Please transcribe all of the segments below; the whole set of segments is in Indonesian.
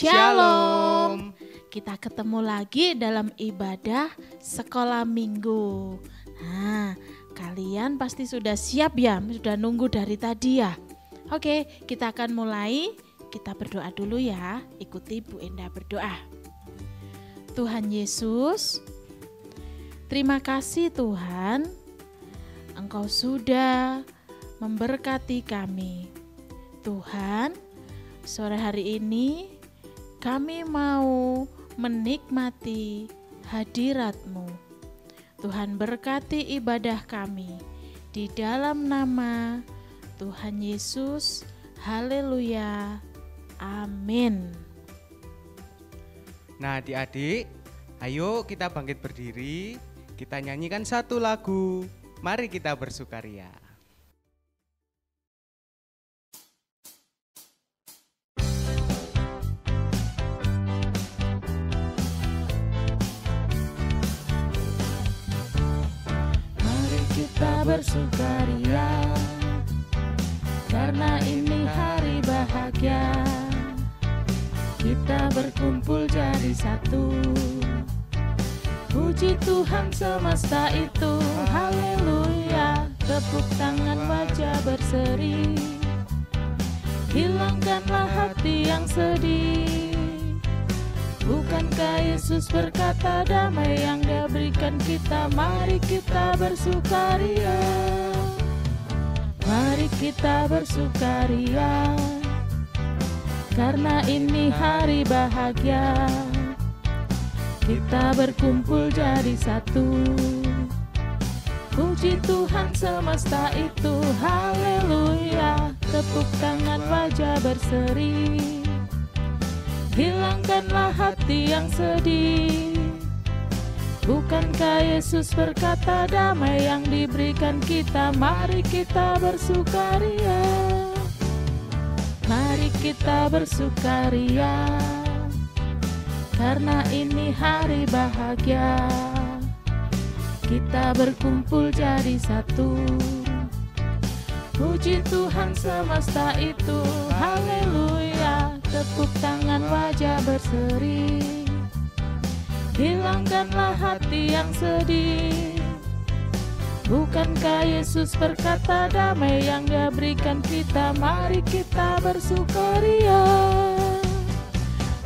Shalom. Kita ketemu lagi dalam ibadah sekolah minggu. Nah, kalian pasti sudah siap ya, sudah nunggu dari tadi ya. Oke, kita akan mulai. Kita berdoa dulu ya. Ikuti Bu Endah berdoa. Tuhan Yesus, terima kasih Tuhan, Engkau sudah memberkati kami. Tuhan, sore hari ini kami mau menikmati hadirat-Mu. Tuhan berkati ibadah kami di dalam nama Tuhan Yesus. Haleluya. Amin. Nah adik-adik, ayo kita bangkit berdiri, kita nyanyikan satu lagu. Mari kita bersukaria. Kita bersukaria karena ini hari bahagia. Kita berkumpul jadi satu. Puji Tuhan semesta itu. Haleluya. Tepuk tangan wajah berseri. Hilangkanlah hati yang sedih. Bukankah Yesus berkata damai yang Dia berikan kita? Mari kita bersukaria. Mari kita bersukaria karena ini hari bahagia. Kita berkumpul jadi satu. Puji Tuhan semesta itu. Haleluya. Tepuk tangan wajah berseri. Hilangkanlah hati yang sedih. Bukankah Yesus berkata damai yang diberikan kita? Mari kita bersukaria. Mari kita bersukaria karena ini hari bahagia. Kita berkumpul jadi satu. Puji Tuhan semesta itu. Haleluya. Tepuk tangan wajah berseri. Hilangkanlah hati yang sedih. Bukankah Yesus berkata damai yang Dia berikan kita? Mari kita bersukaria.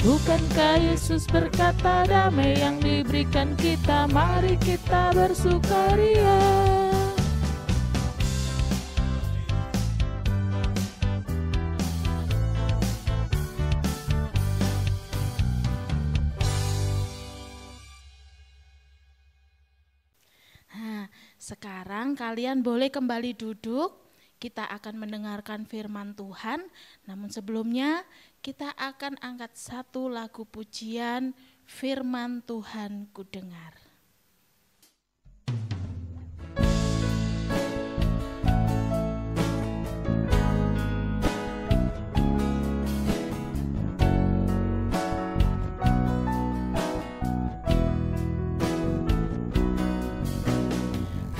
Bukankah Yesus berkata damai yang diberikan kita? Mari kita bersukaria. Sekarang kalian boleh kembali duduk, kita akan mendengarkan firman Tuhan. Namun sebelumnya kita akan angkat satu lagu pujian, Firman Tuhan ku dengar.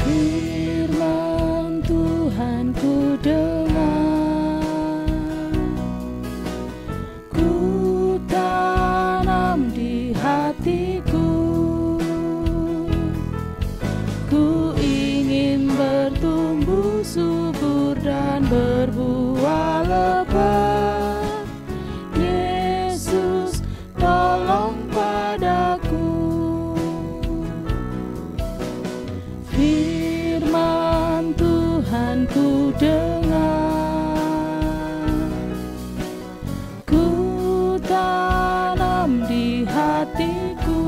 Firman Tuhan ku dengar, ku tanam di hatiku, ku ingin bertumbuh subur dan berbuah lebat. Yesus tolong padaku. Firman Tuhan ku dengar, ku tanam di hatiku,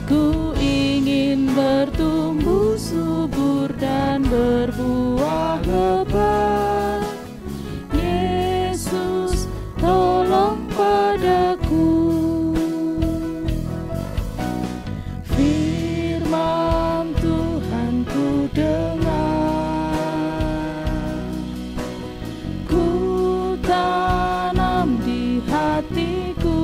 ku ingin bertumbuh subur dan berbuah lebat. Yesus tolong padaku. Firman Tuhan ku dengar, ku tanam di hatiku,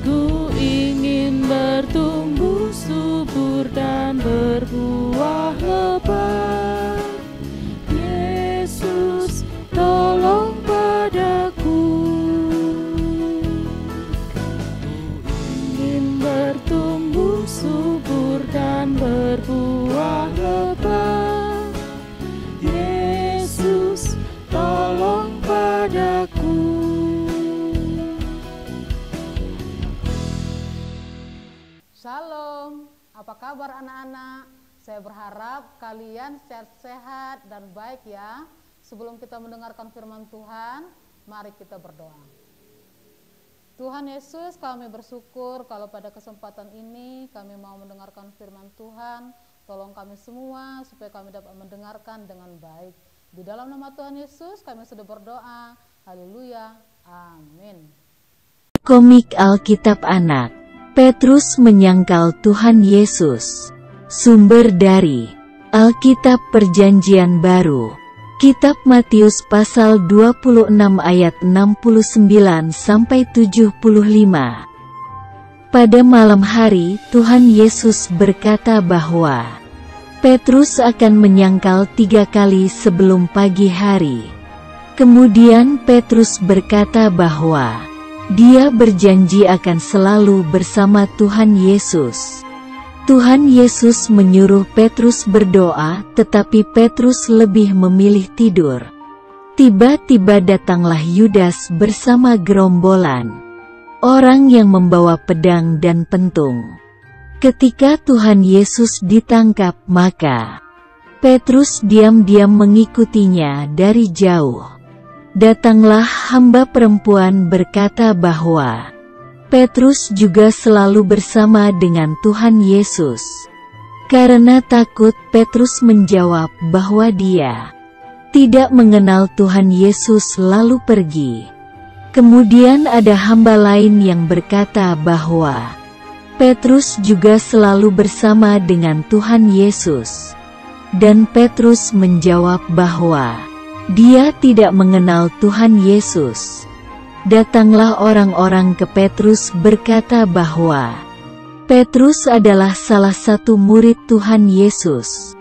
ku ingin bertumbuh subur dan berbuah kabar anak-anak? Saya berharap kalian sehat-sehat dan baik ya. Sebelum kita mendengarkan firman Tuhan, mari kita berdoa. Tuhan Yesus, kami bersyukur kalau pada kesempatan ini kami mau mendengarkan firman Tuhan. Tolong kami semua supaya kami dapat mendengarkan dengan baik. Di dalam nama Tuhan Yesus kami sudah berdoa. Haleluya. Amin. Komik Alkitab Anak. Petrus menyangkal Tuhan Yesus. Sumber dari Alkitab Perjanjian Baru. Kitab Matius pasal 26 ayat 69 sampai 75. Pada malam hari, Tuhan Yesus berkata bahwa Petrus akan menyangkal 3 kali sebelum pagi hari. Kemudian Petrus berkata bahwa dia berjanji akan selalu bersama Tuhan Yesus. Tuhan Yesus menyuruh Petrus berdoa, tetapi Petrus lebih memilih tidur. Tiba-tiba datanglah Yudas bersama gerombolan orang yang membawa pedang dan pentung. Ketika Tuhan Yesus ditangkap, maka Petrus diam-diam mengikutinya dari jauh. Datanglah hamba perempuan berkata bahwa Petrus juga selalu bersama dengan Tuhan Yesus. Karena takut, Petrus menjawab bahwa dia tidak mengenal Tuhan Yesus lalu pergi. Kemudian ada hamba lain yang berkata bahwa Petrus juga selalu bersama dengan Tuhan Yesus. Dan Petrus menjawab bahwa dia tidak mengenal Tuhan Yesus. Datanglah orang-orang ke Petrus berkata bahwa Petrus adalah salah satu murid Tuhan Yesus.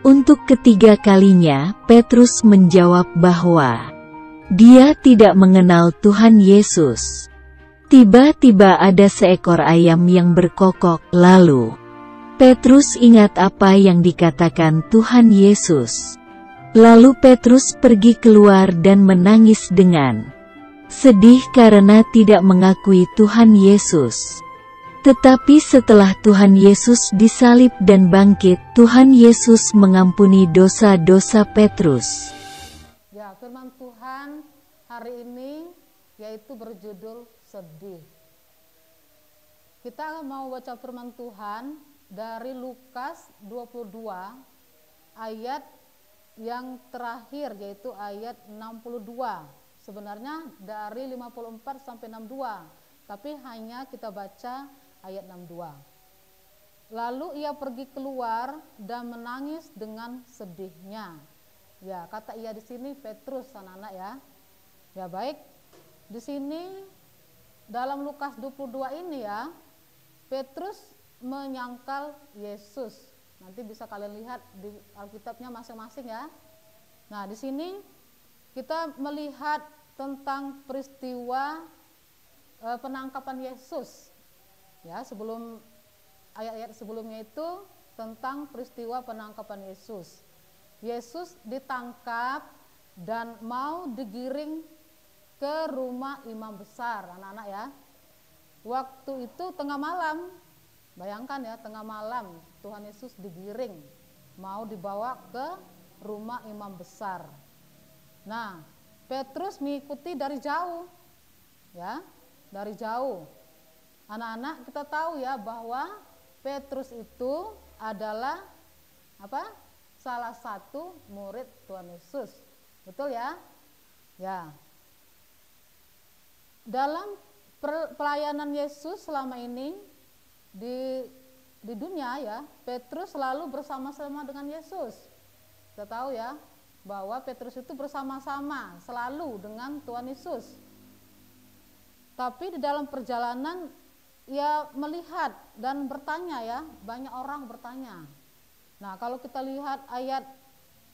Untuk ketiga kalinya, Petrus menjawab bahwa dia tidak mengenal Tuhan Yesus. Tiba-tiba ada seekor ayam yang berkokok, lalu Petrus ingat apa yang dikatakan Tuhan Yesus. Lalu Petrus pergi keluar dan menangis dengan sedih karena tidak mengakui Tuhan Yesus. Tetapi setelah Tuhan Yesus disalib dan bangkit, Tuhan Yesus mengampuni dosa-dosa Petrus. Ya, firman Tuhan hari ini yaitu berjudul sedih. Kita mau baca firman Tuhan dari Lukas 22 ayat yang terakhir, yaitu ayat 62. Sebenarnya dari 54 sampai 62, tapi hanya kita baca ayat 62. Lalu ia pergi keluar dan menangis dengan sedihnya. Ya, kata ia di sini Petrus, anak-anak ya. Ya baik, di sini dalam Lukas 22 ini ya, Petrus menyangkal Yesus. Nanti bisa kalian lihat di Alkitabnya masing-masing ya. Nah, di sini kita melihat tentang peristiwa penangkapan Yesus. Ya, sebelum ayat-ayat sebelumnya itu tentang peristiwa penangkapan Yesus. Yesus ditangkap dan mau digiring ke rumah imam besar, anak-anak ya. Waktu itu tengah malam. Bayangkan ya, tengah malam Tuhan Yesus digiring, mau dibawa ke rumah imam besar. Nah, Petrus mengikuti dari jauh, ya, dari jauh. Anak-anak, kita tahu ya bahwa Petrus itu adalah apa? Salah satu murid Tuhan Yesus, betul ya? Ya. Dalam pelayanan Yesus selama ini di dunia ya, Petrus selalu bersama-sama dengan Yesus. Kita tahu ya, bahwa Petrus itu bersama-sama selalu dengan Tuhan Yesus. Tapi di dalam perjalanan ia melihat dan bertanya ya, banyak orang bertanya. Nah, kalau kita lihat ayat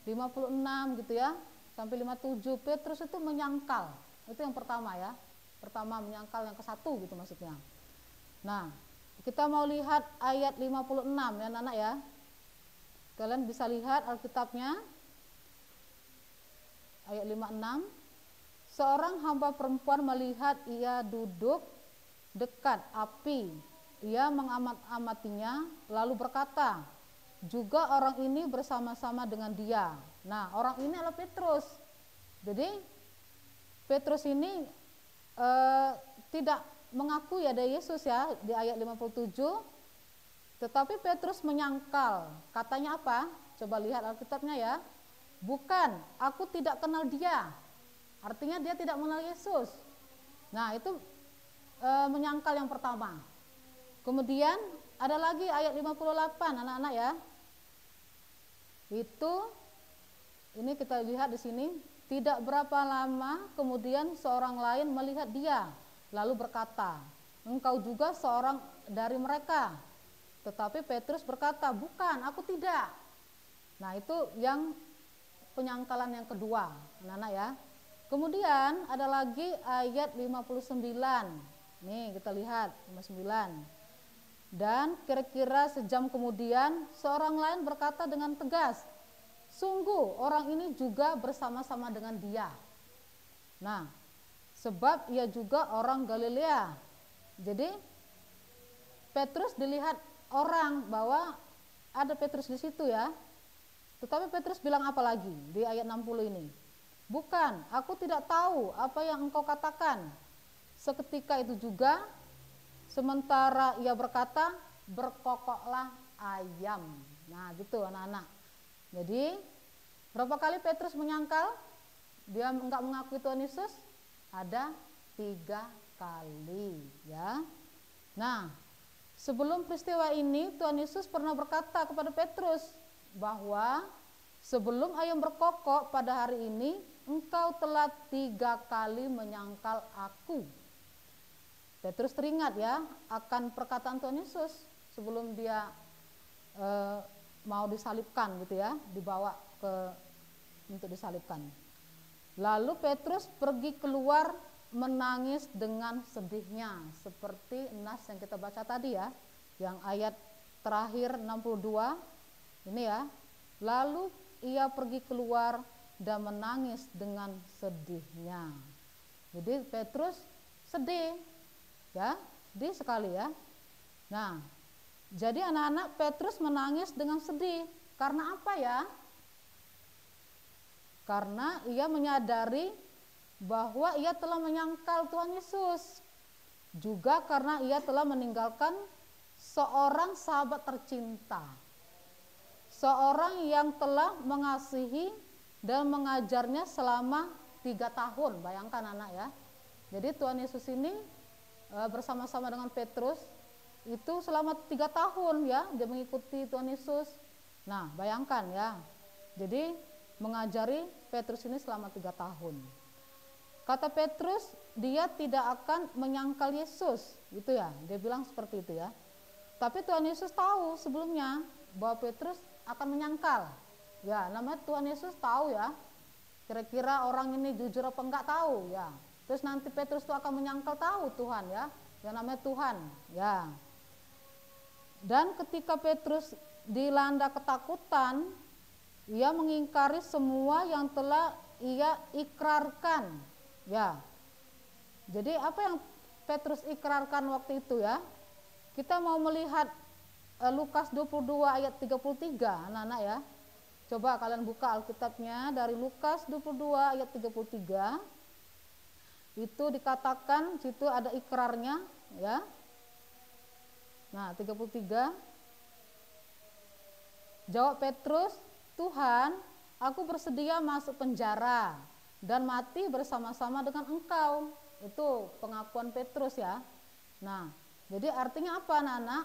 56 gitu ya, sampai 57, Petrus itu menyangkal. Itu yang pertama ya. Pertama menyangkal, yang ke-1 gitu maksudnya. Nah, kita mau lihat ayat 56 ya anak-anak ya. Kalian bisa lihat Alkitabnya. Ayat 56, seorang hamba perempuan melihat ia duduk dekat api ia mengamat-amatinya lalu berkata, juga orang ini bersama-sama dengan dia. Nah, orang ini adalah Petrus. Jadi Petrus ini tidak mengaku ada Yesus ya di ayat 57, tetapi Petrus menyangkal. Katanya apa? Coba lihat Alkitabnya ya. Bukan, aku tidak kenal dia. Artinya dia tidak mengenal Yesus. Nah, itu menyangkal yang pertama. Kemudian ada lagi ayat 58 anak-anak ya. Ini kita lihat di sini, tidak berapa lama kemudian seorang lain melihat dia lalu berkata, engkau juga seorang dari mereka. Tetapi Petrus berkata, bukan, aku tidak. Nah, itu yang penyangkalan yang kedua, anak-anak ya. Kemudian ada lagi ayat 59. Nih, kita lihat 59. Dan kira-kira sejam kemudian seorang lain berkata dengan tegas, sungguh orang ini juga bersama-sama dengan dia. Nah, sebab ia juga orang Galilea. Jadi Petrus dilihat orang bahwa ada Petrus di situ ya. Tetapi Petrus bilang apa lagi di ayat 60 ini? Bukan, aku tidak tahu apa yang engkau katakan. Seketika itu juga sementara ia berkata, berkokoklah ayam. Nah, gitu anak-anak. Jadi berapa kali Petrus menyangkal dia enggak mengakui Tuhan Yesus? Ada 3 kali ya. Nah, sebelum peristiwa ini Tuhan Yesus pernah berkata kepada Petrus bahwa sebelum ayam berkokok pada hari ini engkau telah 3 kali menyangkal aku. Petrus teringat ya akan perkataan Tuhan Yesus sebelum dia mau disalibkan gitu ya, dibawa untuk disalibkan. Lalu Petrus pergi keluar menangis dengan sedihnya, seperti nas yang kita baca tadi ya, yang ayat terakhir 62 ini ya. Lalu ia pergi keluar dan menangis dengan sedihnya. Jadi Petrus sedih ya, sedih sekali ya. Nah, jadi anak-anak Petrus menangis dengan sedih. Karena apa ya? Karena ia menyadari bahwa ia telah menyangkal Tuhan Yesus. Juga karena ia telah meninggalkan seorang sahabat tercinta. Seorang yang telah mengasihi dan mengajarnya selama 3 tahun. Bayangkan anak ya. Jadi Tuhan Yesus ini bersama-sama dengan Petrus itu selama 3 tahun ya dia mengikuti Tuhan Yesus. Nah, bayangkan ya. Jadi mengajari Petrus ini selama 3 tahun. Kata Petrus, dia tidak akan menyangkal Yesus, gitu ya. Dia bilang seperti itu ya. Tapi Tuhan Yesus tahu sebelumnya bahwa Petrus akan menyangkal. Ya, namanya Tuhan Yesus tahu ya. Kira-kira orang ini jujur apa enggak tahu ya. Terus nanti Petrus itu akan menyangkal, tahu Tuhan ya, yang namanya Tuhan ya. Dan ketika Petrus dilanda ketakutan, ia mengingkari semua yang telah ia ikrarkan ya. Jadi apa yang Petrus ikrarkan waktu itu ya? Kita mau melihat Lukas 22 ayat 33 anak-anak ya. Coba kalian buka Alkitabnya dari Lukas 22 ayat 33. Itu dikatakan situ ada ikrarnya ya. Nah, 33. Jawab Petrus, Tuhan, aku bersedia masuk penjara dan mati bersama-sama dengan engkau. Itu pengakuan Petrus ya. Nah, jadi artinya apa anak-anak?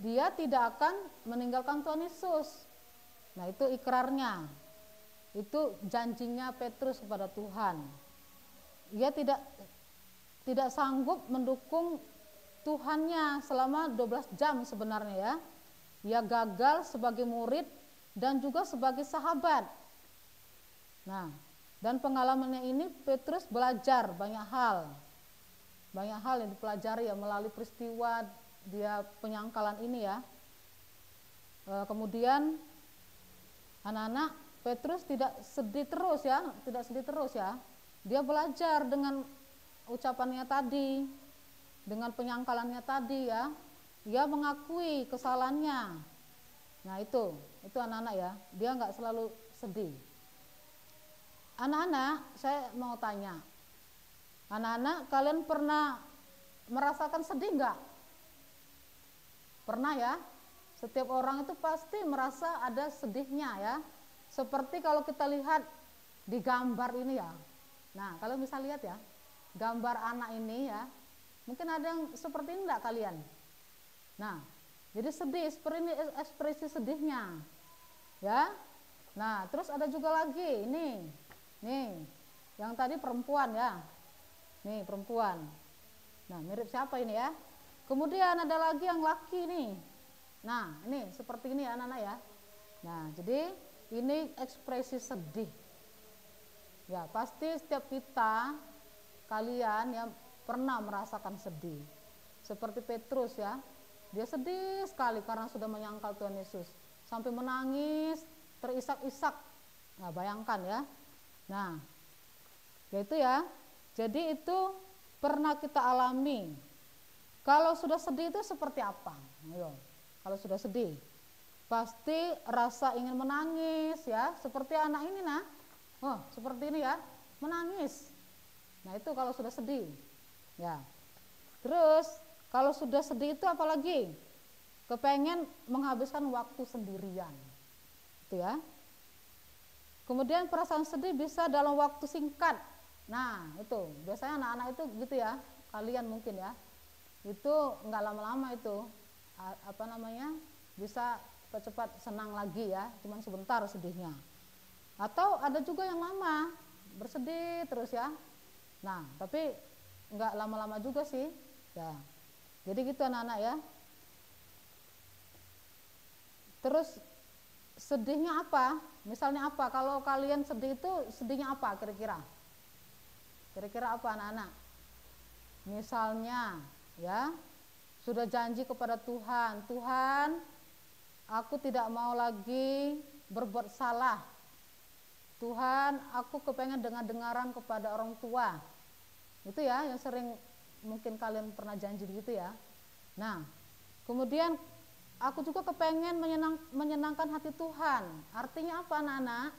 Dia tidak akan meninggalkan Tuhan Yesus. Nah, itu ikrarnya. Itu janjinya Petrus kepada Tuhan. Ia tidak sanggup mendukung Tuhannya selama 12 jam sebenarnya ya. Ia gagal sebagai murid dan juga sebagai sahabat. Nah, dan pengalamannya ini Petrus belajar banyak hal. Banyak hal yang dipelajari ya melalui peristiwa dia penyangkalan ini ya. Kemudian anak-anak Petrus tidak sedih terus ya. Dia belajar dengan ucapannya tadi. dengan penyangkalannya tadi ya, dia mengakui kesalahannya. Nah itu anak-anak ya, dia nggak selalu sedih. Anak-anak, saya mau tanya, anak-anak kalian pernah merasakan sedih nggak? Pernah ya? Setiap orang itu pasti merasa ada sedihnya ya. Seperti kalau kita lihat di gambar ini ya. Nah, kalau bisa lihat ya, gambar anak ini ya, mungkin ada yang seperti ini enggak kalian? Nah, jadi sedih, seperti ini ekspresi sedihnya. Ya. Nah, terus ada juga lagi, ini. Nih, yang tadi perempuan ya. Nih, perempuan. Nah, mirip siapa ini ya? Kemudian ada lagi yang laki nih. Nah, ini seperti ini ya anak-anak ya. Nah, jadi ini ekspresi sedih. Ya, pasti setiap kita, kalian yang pernah merasakan sedih. Seperti Petrus ya, dia sedih sekali karena sudah menyangkal Tuhan Yesus. Sampai menangis, terisak-isak. Nah, bayangkan ya. Nah, yaitu ya, jadi itu pernah kita alami. Kalau sudah sedih itu seperti apa? Ayo, kalau sudah sedih, pasti rasa ingin menangis ya, seperti anak ini nah. Oh, seperti ini ya, menangis. Nah, itu kalau sudah sedih. Ya. Terus kalau sudah sedih itu apalagi? Kepengen menghabiskan waktu sendirian. Itu ya. Kemudian perasaan sedih bisa dalam waktu singkat. Nah, itu biasanya anak-anak itu gitu ya. Kalian mungkin ya. Itu enggak lama-lama itu bisa cepat senang lagi ya, cuman sebentar sedihnya. Atau ada juga yang lama bersedih terus ya. Nah, tapi enggak lama-lama juga sih. Ya. Jadi gitu anak-anak ya. Terus sedihnya apa? Misalnya apa? Kalau kalian sedih itu sedihnya apa kira-kira? Kira-kira apa anak-anak? Misalnya ya, sudah janji kepada Tuhan, Tuhan, aku tidak mau lagi berbuat salah. Tuhan, aku kepengen dengar-dengaran kepada orang tua. Itu ya yang sering mungkin kalian pernah janji gitu ya. Nah, kemudian aku juga kepengen menyenangkan hati Tuhan. Artinya apa anak-anak?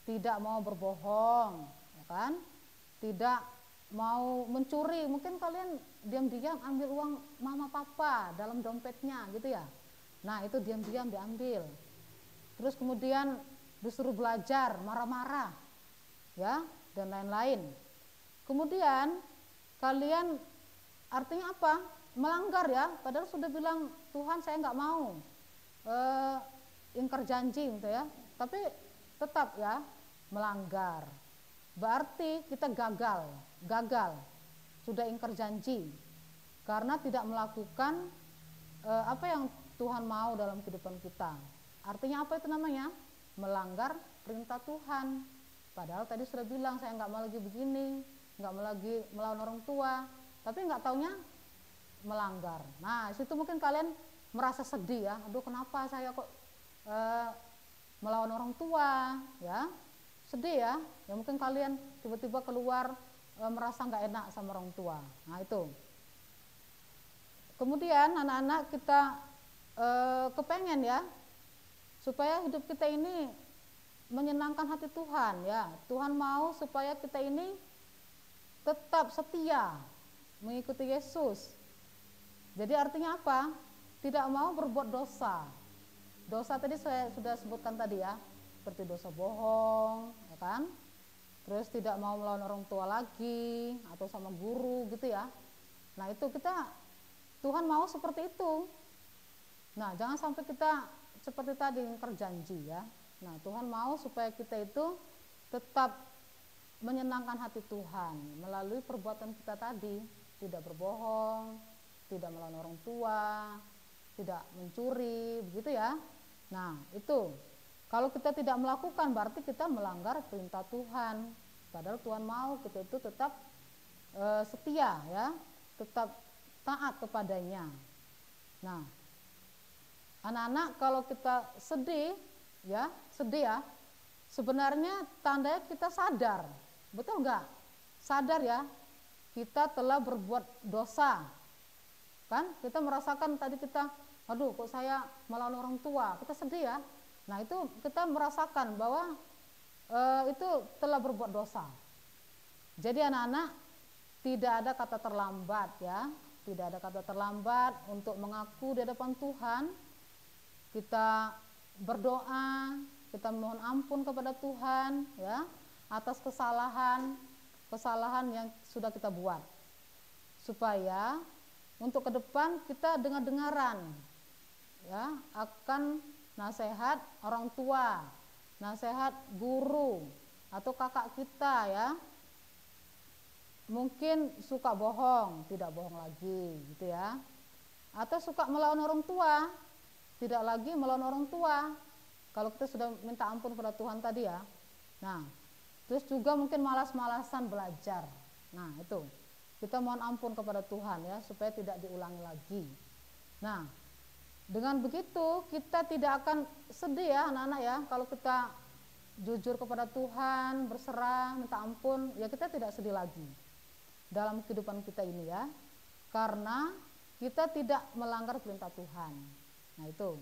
Tidak mau berbohong, ya kan? Tidak mau mencuri. Mungkin kalian diam-diam ambil uang mama papa dalam dompetnya gitu ya. Nah, itu diam-diam diambil. Terus kemudian disuruh belajar, marah-marah. Ya, dan lain-lain. Kemudian kalian artinya apa? Melanggar ya, padahal sudah bilang Tuhan saya nggak mau ingkar janji gitu ya, tapi tetap ya melanggar. Berarti kita gagal sudah ingkar janji karena tidak melakukan apa yang Tuhan mau dalam kehidupan kita. Artinya apa itu namanya? Melanggar perintah Tuhan. Padahal tadi sudah bilang saya nggak mau lagi begini, nggak mau lagi melawan orang tua, tapi nggak taunya melanggar. Nah, situ mungkin kalian merasa sedih ya. Aduh, kenapa saya kok melawan orang tua ya? Sedih ya. Ya mungkin kalian tiba-tiba keluar merasa nggak enak sama orang tua. Nah, itu. Kemudian anak-anak kita kepengen ya supaya hidup kita ini menyenangkan hati Tuhan ya. Tuhan mau supaya kita ini tetap setia mengikuti Yesus. Jadi artinya apa? Tidak mau berbuat dosa. Dosa tadi saya sudah sebutkan tadi ya, seperti dosa bohong, ya kan? Terus tidak mau melawan orang tua lagi atau sama guru gitu ya. Nah, itu Tuhan mau seperti itu. Nah, jangan sampai kita seperti tadi ingkar janji ya. Nah, Tuhan mau supaya kita itu tetap menyenangkan hati Tuhan melalui perbuatan kita tadi, tidak berbohong, tidak melawan orang tua, tidak mencuri, begitu ya. Nah, itu kalau kita tidak melakukan berarti kita melanggar perintah Tuhan. Padahal Tuhan mau kita itu tetap setia ya, tetap taat kepadanya. Nah, anak-anak kalau kita sedih ya, sebenarnya tandanya kita sadar, betul nggak? Sadar ya, kita telah berbuat dosa. Kan? Kita merasakan tadi kita, aduh kok saya melawan orang tua, kita sedih ya. Nah itu kita merasakan bahwa itu telah berbuat dosa. Jadi anak-anak, tidak ada kata terlambat ya, tidak ada kata terlambat untuk mengaku di hadapan Tuhan. Kita berdoa, kita mohon ampun kepada Tuhan ya atas kesalahan yang sudah kita buat, supaya untuk ke depan kita dengar-dengaran ya akan nasihat orang tua, nasihat guru atau kakak kita ya. Mungkin suka bohong, tidak bohong lagi gitu ya. Atau suka melawan orang tua, tidak lagi melawan orang tua. Kalau kita sudah minta ampun kepada Tuhan tadi ya. Nah, terus juga mungkin malas-malasan belajar. Nah, itu. Kita mohon ampun kepada Tuhan ya, supaya tidak diulangi lagi. Nah, dengan begitu kita tidak akan sedih ya anak-anak ya. Kalau kita jujur kepada Tuhan, berserah, minta ampun, ya kita tidak sedih lagi dalam kehidupan kita ini ya, karena kita tidak melanggar perintah Tuhan. Nah itu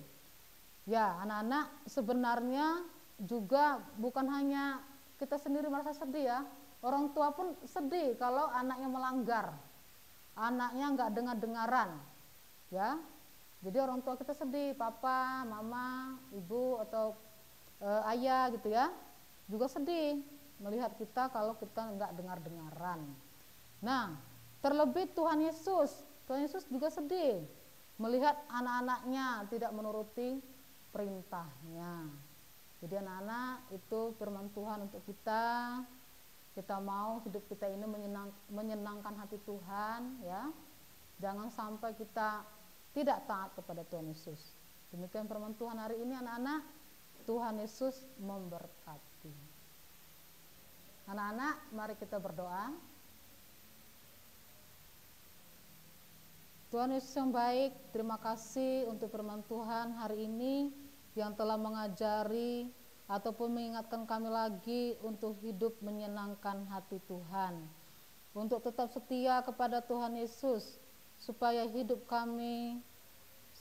ya anak-anak, sebenarnya juga bukan hanya kita sendiri merasa sedih ya, orang tua pun sedih kalau anaknya melanggar, anaknya nggak dengar-dengaran ya. Jadi orang tua kita sedih, papa, mama, ibu atau ayah gitu ya, juga sedih melihat kita kalau kita nggak dengar-dengaran. Nah, terlebih Tuhan Yesus juga sedih melihat anak-anaknya tidak menuruti perintahnya. Jadi anak-anak, itu firman Tuhan untuk kita. Kita mau hidup kita ini menyenangkan hati Tuhan ya. Jangan sampai kita tidak taat kepada Tuhan Yesus. Demikian firman Tuhan hari ini anak-anak. Tuhan Yesus memberkati. Anak-anak, mari kita berdoa. Tuhan Yesus yang baik, terima kasih untuk firman Tuhan hari ini yang telah mengajari ataupun mengingatkan kami lagi untuk hidup menyenangkan hati Tuhan, untuk tetap setia kepada Tuhan Yesus, supaya hidup kami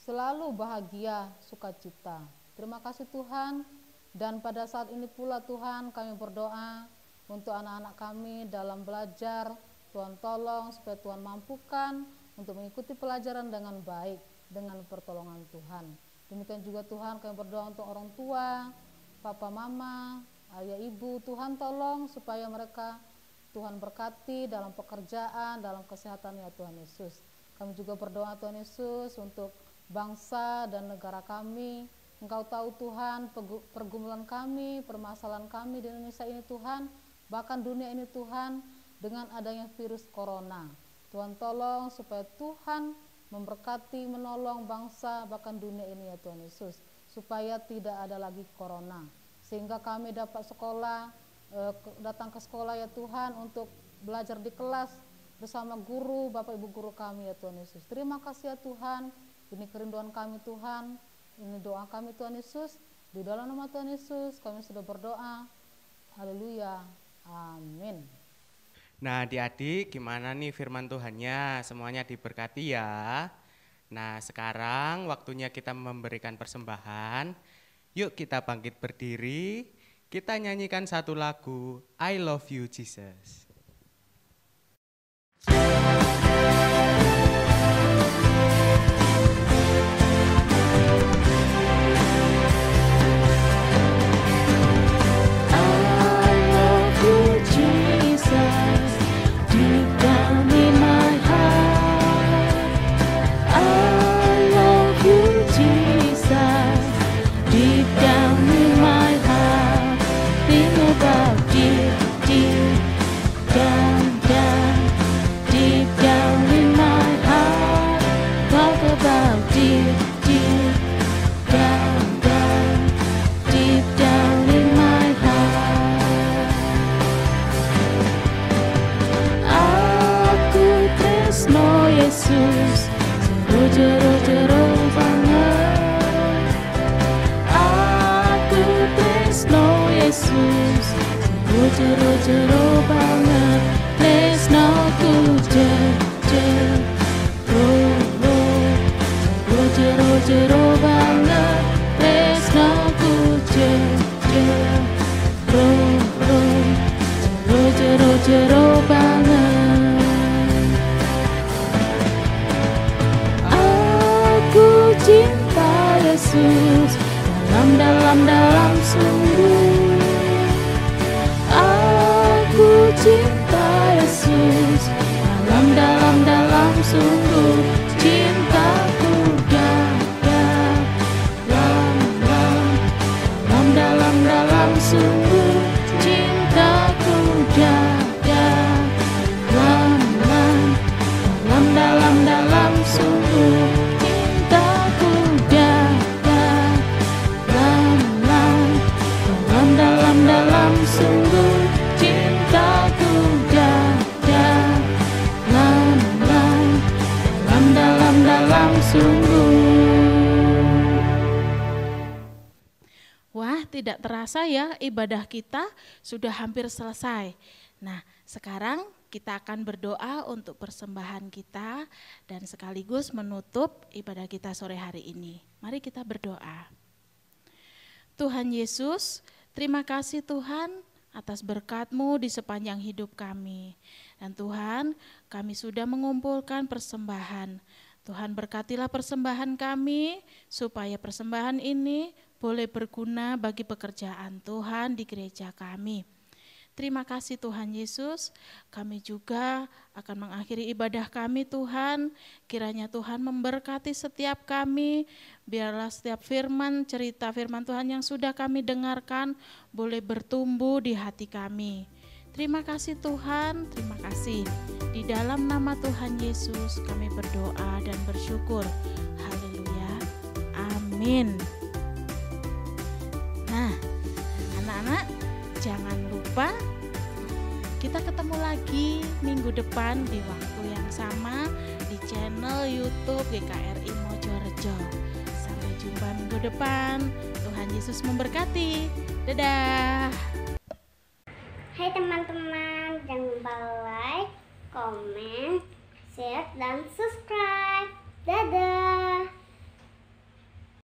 selalu bahagia, sukacita. Terima kasih Tuhan, dan pada saat ini pula Tuhan kami berdoa untuk anak-anak kami dalam belajar. Tuhan tolong supaya Tuhan mampukan untuk mengikuti pelajaran dengan baik, dengan pertolongan Tuhan. Demikian juga Tuhan kami berdoa untuk orang tua, papa mama, ayah ibu. Tuhan tolong supaya mereka Tuhan berkati dalam pekerjaan, dalam kesehatan ya Tuhan Yesus. Kami juga berdoa Tuhan Yesus untuk bangsa dan negara kami. Engkau tahu Tuhan pergumulan kami, permasalahan kami di Indonesia ini Tuhan, bahkan dunia ini Tuhan, dengan adanya virus corona. Tuhan tolong supaya Tuhan memberkati, menolong bangsa bahkan dunia ini ya Tuhan Yesus, supaya tidak ada lagi corona, sehingga kami dapat sekolah, datang ke sekolah ya Tuhan untuk belajar di kelas bersama guru, Bapak Ibu guru kami ya Tuhan Yesus. Terima kasih ya Tuhan, ini kerinduan kami Tuhan, ini doa kami Tuhan Yesus, di dalam nama Tuhan Yesus kami sudah berdoa. Haleluya, amin. Nah adik-adik, gimana nih firman Tuhannya? Semuanya diberkati ya. Nah sekarang waktunya kita memberikan persembahan. Yuk kita bangkit berdiri, kita nyanyikan satu lagu, I Love You Jesus. Jero-jero banget, tresnoku jero banget tresnaku jero jero banget. Aku cinta Yesus dalam sungguh. Aku cinta Yesus dalam sungguh. Cintaku dalam sungguh. Cintaku dalam sungguh. Cintaku dalam sungguh. Cintaku dalam sungguh. Wah, tidak terasa ya ibadah kita sudah hampir selesai. Nah, sekarang kita akan berdoa untuk persembahan kita dan sekaligus menutup ibadah kita sore hari ini. Mari kita berdoa. Tuhan Yesus, terima kasih Tuhan atas berkat-Mu di sepanjang hidup kami. Dan Tuhan, kami sudah mengumpulkan persembahan. Tuhan berkatilah persembahan kami supaya persembahan ini boleh berguna bagi pekerjaan Tuhan di gereja kami. Terima kasih Tuhan Yesus, kami juga akan mengakhiri ibadah kami Tuhan. Kiranya Tuhan memberkati setiap kami, biarlah setiap cerita firman Tuhan yang sudah kami dengarkan boleh bertumbuh di hati kami. Terima kasih Tuhan, terima kasih. Di dalam nama Tuhan Yesus kami berdoa dan bersyukur. Haleluya, amin. Nah, anak-anak, jangan lupa kita ketemu lagi minggu depan di waktu yang sama di channel YouTube GKRI Mojorejo. Sampai jumpa minggu depan. Tuhan Yesus memberkati. Dadah. Hai teman-teman, jangan lupa like, komen, share, dan subscribe. Dadah.